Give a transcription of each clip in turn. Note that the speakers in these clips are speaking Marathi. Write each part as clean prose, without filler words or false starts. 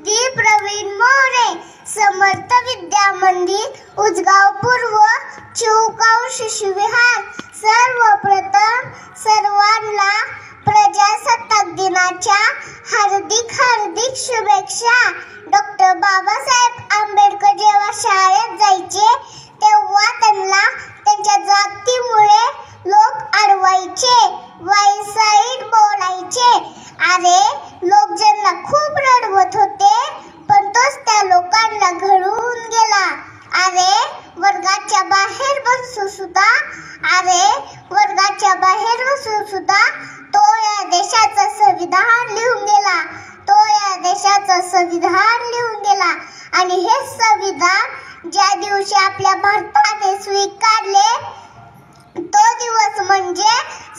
सिद्धी प्रवीण मोरे, समर्थ विद्या मंदिर, उजगाव पूर्व, चिवगाव शिशुविहार. सर्वप्रथम सर्वांना प्रजासत्ताक दिनाच्या हार्दिक शुभेच्छा. डॉक्टर बाबासाहेब आंबेडकर जेव्हा शाळेत जायचे तेव्हा त्यांना त्यांच्या जातीमुळे लोक अडवायचे, वाईसाईड बोलायचे. अरे लोक ज्यांना खूप रडवत होते पण तोच त्या लोकांना घडवून गेला. अरे वर्गाच्या बाहेर बसून सुद्धा तो या देशाचं संविधान लिहून गेला. आणि हे संविधान ज्या दिवशी आपल्या भारताने स्वीकारले तो दिवस म्हणजे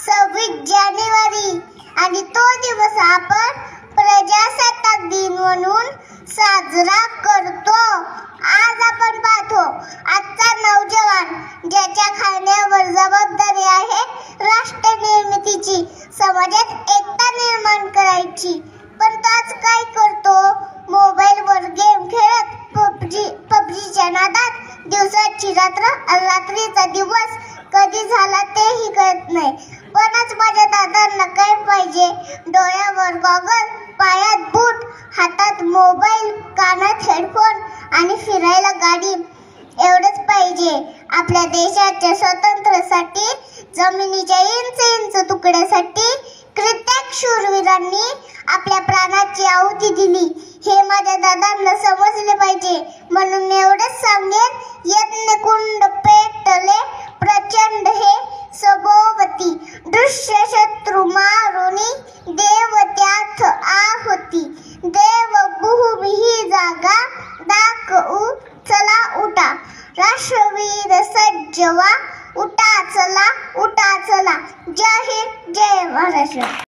26 जानेवारी. आणि तो दिवस आपण प्रजासत्ताक दिन म्हणून साजरा करतो. आज आपण पाहतो आजचा नौजवान ज्याच्या खांद्यावर जबाबदारी आहे राष्ट्र निर्मितीची, समाजात एकता निर्माण करायची, पण तो आज काय करतो? मोबाईलवर गेम खेळत पबजीच्या नादात दिवसाची रात्र, रात्रीचा दिवस कधी झाला तेही कळत नाही. पण आज माझ्या दादांना काय पाहिजे? डोळ्यावर गॉगल, पायात बूट, हातात मोबाईल, कानात हेडफोन आणि फिरायला गाडी, एवढंच पाहिजे. आपल्या देशाच्या स्वातंत्र्यासाठी, जमिनीच्या इंच तुकड्यासाठी कित्येक शूरवीरांनी आपल्या प्राणाची आहुती दिली, हे माझ्या दादांना समजले पाहिजे. म्हणून एवढंच सांगेन, यज्ञ कुंड पेटले प्रचंड हे सभोवती, दृश्य शत्रू मारुनी देवत्याथ आहुती, देवभूमी ही जागा दाखवू चला उठा, राष्ट्रवीर सज्ज व्हा, उठा चला. जय हिंद, जय महाराष्ट्र.